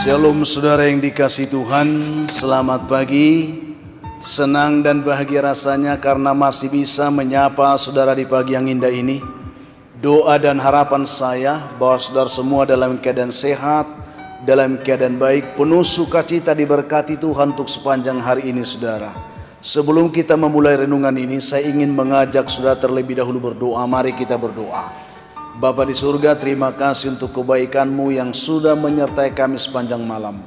Shalom saudara yang dikasihi Tuhan, selamat pagi. Senang dan bahagia rasanya karena masih bisa menyapa saudara di pagi yang indah ini. Doa dan harapan saya bahwa saudara semua dalam keadaan sehat, dalam keadaan baik, penuh sukacita diberkati Tuhan untuk sepanjang hari ini saudara. Sebelum kita memulai renungan ini, saya ingin mengajak saudara terlebih dahulu berdoa. Mari kita berdoa. Bapa di surga, terima kasih untuk kebaikan-Mu yang sudah menyertai kami sepanjang malam.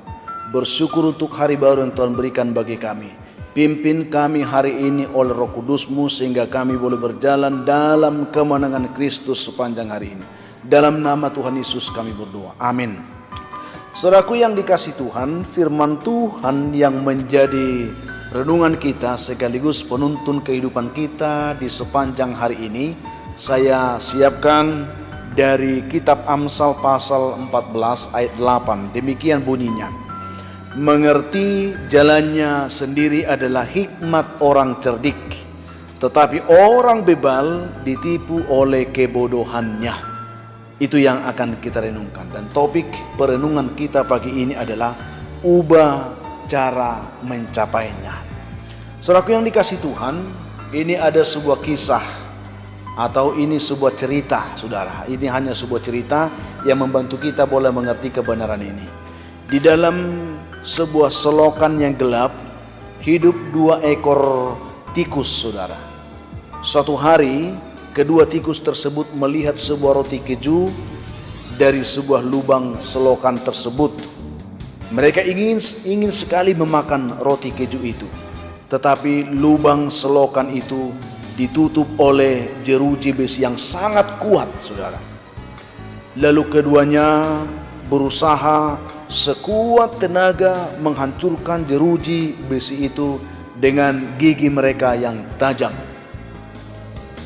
Bersyukur untuk hari baru yang Tuhan berikan bagi kami. Pimpin kami hari ini oleh Roh Kudus-Mu sehingga kami boleh berjalan dalam kemenangan Kristus sepanjang hari ini. Dalam nama Tuhan Yesus kami berdoa. Amin. Saudaraku yang dikasihi Tuhan, firman Tuhan yang menjadi renungan kita sekaligus penuntun kehidupan kita di sepanjang hari ini saya siapkan dari kitab Amsal pasal 14 ayat 8. Demikian bunyinya. Mengerti jalannya sendiri adalah hikmat orang cerdik, tetapi orang bebal ditipu oleh kebodohannya. Itu yang akan kita renungkan. Dan topik perenungan kita pagi ini adalah ubah cara mencapainya. Saudaraku yang dikasihi Tuhan, ini ada sebuah kisah atau ini sebuah cerita, saudara. Ini hanya sebuah cerita yang membantu kita boleh mengerti kebenaran ini. Di dalam sebuah selokan yang gelap, hidup dua ekor tikus, saudara. Suatu hari, kedua tikus tersebut melihat sebuah roti keju dari sebuah lubang selokan tersebut. Mereka ingin sekali memakan roti keju itu. Tetapi lubang selokan itu ditutup oleh jeruji besi yang sangat kuat, saudara. Lalu keduanya berusaha sekuat tenaga menghancurkan jeruji besi itu dengan gigi mereka yang tajam.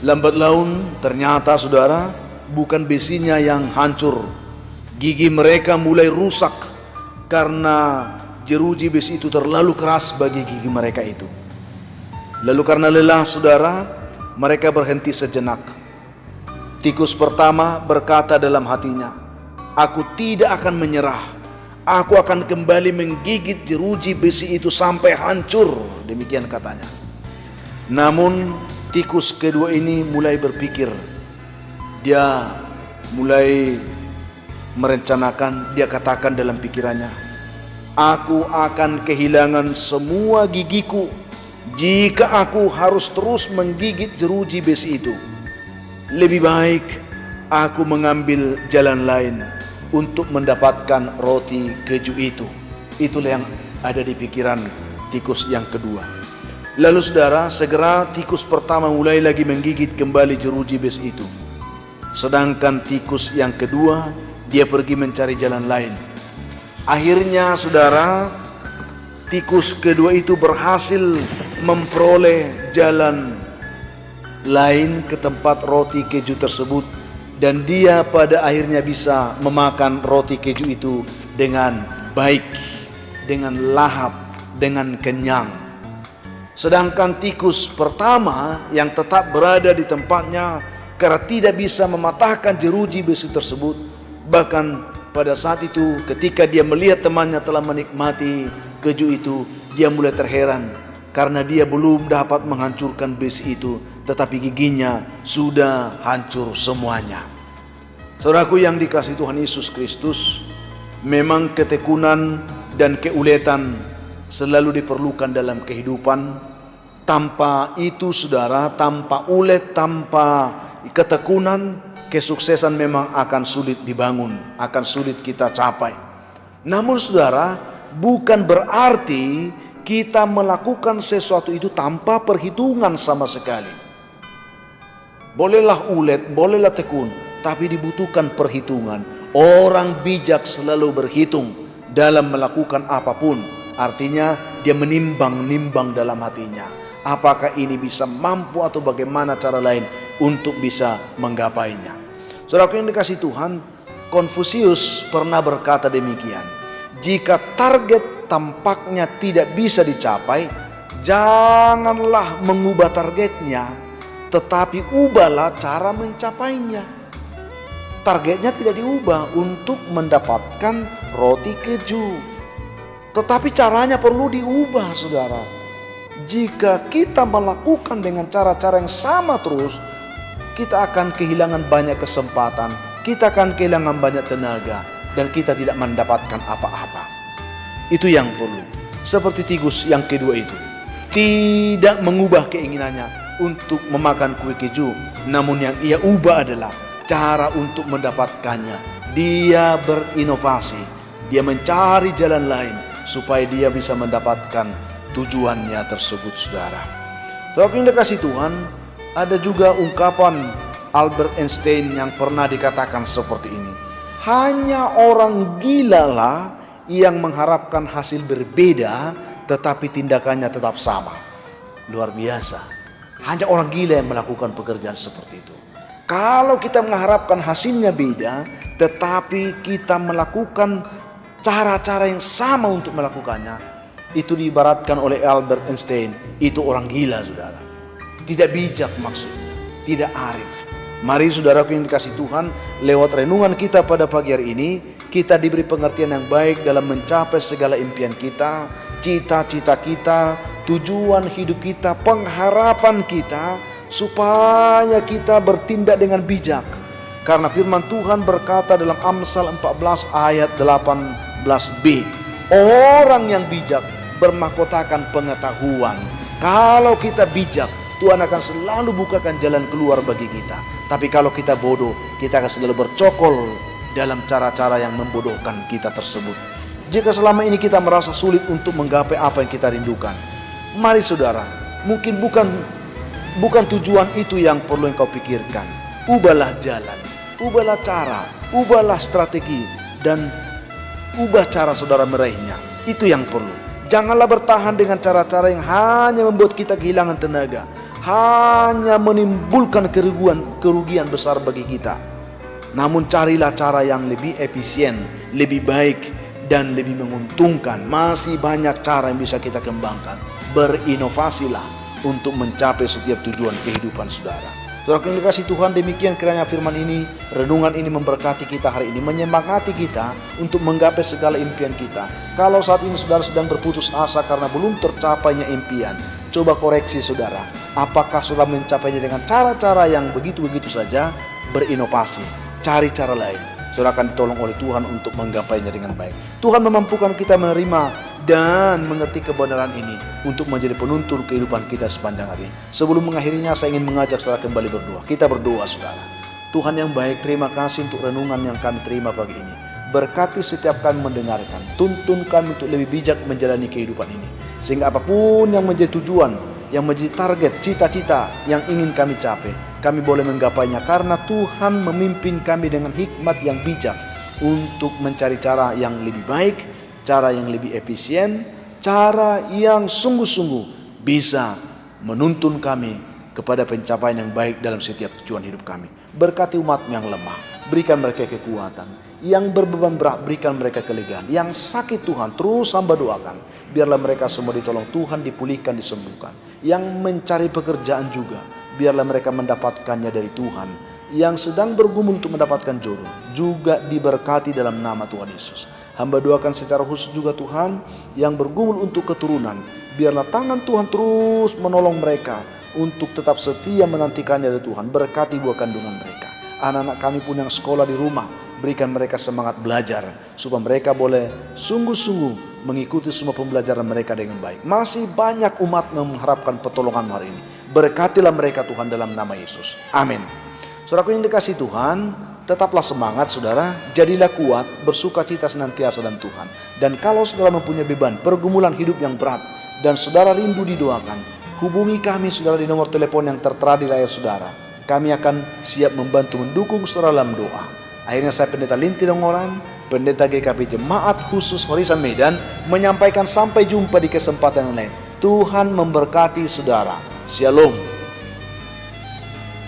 Lambat laun ternyata, saudara, bukan besinya yang hancur. Gigi mereka mulai rusak karena jeruji besi itu terlalu keras bagi gigi mereka itu. Lalu karena lelah, saudara, mereka berhenti sejenak. Tikus pertama berkata dalam hatinya, "Aku tidak akan menyerah. Aku akan kembali menggigit jeruji besi itu sampai hancur." Demikian katanya. Namun tikus kedua ini mulai berpikir. Dia mulai merencanakan, dia katakan dalam pikirannya, "Aku akan kehilangan semua gigiku jika aku harus terus menggigit jeruji besi itu. Lebih baik aku mengambil jalan lain untuk mendapatkan roti keju itu." Itulah yang ada di pikiran tikus yang kedua. Lalu saudara, segera tikus pertama mulai lagi menggigit kembali jeruji besi itu. Sedangkan tikus yang kedua, dia pergi mencari jalan lain. Akhirnya saudara, tikus kedua itu berhasil memperoleh jalan lain ke tempat roti keju tersebut. Dan dia pada akhirnya bisa memakan roti keju itu dengan baik, dengan lahap, dengan kenyang. Sedangkan tikus pertama yang tetap berada di tempatnya karena tidak bisa mematahkan jeruji besi tersebut. Bahkan pada saat itu ketika dia melihat temannya telah menikmati keju itu, dia mulai terheran karena dia belum dapat menghancurkan besi itu, tetapi giginya sudah hancur semuanya. Saudaraku yang dikasihi Tuhan Yesus Kristus, memang ketekunan dan keuletan selalu diperlukan dalam kehidupan. Tanpa itu, saudara, tanpa ulet, tanpa ketekunan, kesuksesan memang akan sulit dibangun, akan sulit kita capai. Namun saudara, bukan berarti kita melakukan sesuatu itu tanpa perhitungan sama sekali. Bolehlah ulet, bolehlah tekun, tapi dibutuhkan perhitungan. Orang bijak selalu berhitung dalam melakukan apapun. Artinya dia menimbang-nimbang dalam hatinya. Apakah ini bisa mampu atau bagaimana cara lain untuk bisa menggapainya. Saudaraku yang dikasihi Tuhan, Konfusius pernah berkata demikian. Jika target tampaknya tidak bisa dicapai, janganlah mengubah targetnya, tetapi ubahlah cara mencapainya. Targetnya tidak diubah untuk mendapatkan roti keju. Tetapi caranya perlu diubah, saudara. Jika kita melakukan dengan cara-cara yang sama terus, kita akan kehilangan banyak kesempatan, kita akan kehilangan banyak tenaga, dan kita tidak mendapatkan apa-apa. Itu yang perlu. Seperti tikus yang kedua itu, tidak mengubah keinginannya untuk memakan kue keju, namun yang ia ubah adalah cara untuk mendapatkannya. Dia berinovasi, dia mencari jalan lain supaya dia bisa mendapatkan tujuannya tersebut, saudara. Saudara yang dikasihi Tuhan, ada juga ungkapan Albert Einstein yang pernah dikatakan seperti ini: hanya orang gila lah yang mengharapkan hasil berbeda tetapi tindakannya tetap sama. Luar biasa. Hanya orang gila yang melakukan pekerjaan seperti itu. Kalau kita mengharapkan hasilnya beda tetapi kita melakukan cara-cara yang sama untuk melakukannya, itu diibaratkan oleh Albert Einstein, itu orang gila, saudara. Tidak bijak maksudnya, tidak arif. Mari saudaraku yang dikasihi Tuhan, lewat renungan kita pada pagi hari ini, kita diberi pengertian yang baik dalam mencapai segala impian kita, cita-cita kita, tujuan hidup kita, pengharapan kita, supaya kita bertindak dengan bijak. Karena firman Tuhan berkata dalam Amsal 14 ayat 18b, orang yang bijak bermahkotakan pengetahuan. Kalau kita bijak, Tuhan akan selalu bukakan jalan keluar bagi kita. Tapi kalau kita bodoh, kita akan selalu bercokol dalam cara-cara yang membodohkan kita tersebut. Jika selama ini kita merasa sulit untuk menggapai apa yang kita rindukan, mari saudara, mungkin bukan tujuan itu yang perlu engkau pikirkan. Ubahlah jalan, ubahlah cara, ubahlah strategi, dan ubah cara saudara meraihnya. Itu yang perlu. Janganlah bertahan dengan cara-cara yang hanya membuat kita kehilangan tenaga, hanya menimbulkan kerugian besar bagi kita. Namun carilah cara yang lebih efisien, lebih baik, dan lebih menguntungkan. Masih banyak cara yang bisa kita kembangkan. Berinovasilah untuk mencapai setiap tujuan kehidupan saudara. Saudara yang dikasihi Tuhan, demikian kiranya firman ini, renungan ini memberkati kita hari ini, menyemangati kita untuk menggapai segala impian kita. Kalau saat ini saudara sedang berputus asa karena belum tercapainya impian, coba koreksi saudara. Apakah saudara mencapainya dengan cara-cara yang begitu-begitu saja? Berinovasi, cari cara lain. Saudara akan ditolong oleh Tuhan untuk menggapainya dengan baik. Tuhan memampukan kita menerima dan mengerti kebenaran ini untuk menjadi penuntun kehidupan kita sepanjang hari. Sebelum mengakhirinya, saya ingin mengajak saudara kembali berdoa. Kita berdoa saudara. Tuhan yang baik, terima kasih untuk renungan yang kami terima pagi ini. Berkati setiap kami mendengarkan. Tuntun kami untuk lebih bijak menjalani kehidupan ini. Sehingga apapun yang menjadi tujuan, yang menjadi target, cita-cita yang ingin kami capai, kami boleh menggapainya karena Tuhan memimpin kami dengan hikmat yang bijak untuk mencari cara yang lebih baik, cara yang lebih efisien, cara yang sungguh-sungguh bisa menuntun kami kepada pencapaian yang baik dalam setiap tujuan hidup kami. Berkati umat yang lemah, berikan mereka kekuatan. Yang berbeban berat, berikan mereka kelegaan. Yang sakit Tuhan, terus hamba doakan, biarlah mereka semua ditolong Tuhan, dipulihkan, disembuhkan. Yang mencari pekerjaan juga, biarlah mereka mendapatkannya dari Tuhan. Yang sedang bergumul untuk mendapatkan jodoh, juga diberkati dalam nama Tuhan Yesus. Hamba doakan secara khusus juga Tuhan, yang bergumul untuk keturunan, biarlah tangan Tuhan terus menolong mereka untuk tetap setia menantikannya dari Tuhan. Berkati buah kandungan mereka. Anak-anak kami pun yang sekolah di rumah, berikan mereka semangat belajar, supaya mereka boleh sungguh-sungguh mengikuti semua pembelajaran mereka dengan baik. Masih banyak umat mengharapkan pertolongan hari ini. Berkatilah mereka Tuhan dalam nama Yesus. Amin. Saudaraku yang dikasihi Tuhan, tetaplah semangat saudara, jadilah kuat, bersuka cita senantiasa dalam Tuhan. Dan kalau saudara mempunyai beban, pergumulan hidup yang berat, dan saudara rindu didoakan, hubungi kami saudara di nomor telepon yang tertera di layar saudara. Kami akan siap membantu mendukung saudara dalam doa. Akhirnya saya Pendeta Linti Dongoran, Pendeta GKP Jemaat Khusus Horisan Medan, menyampaikan sampai jumpa di kesempatan yang lain. Tuhan memberkati saudara. Shalom.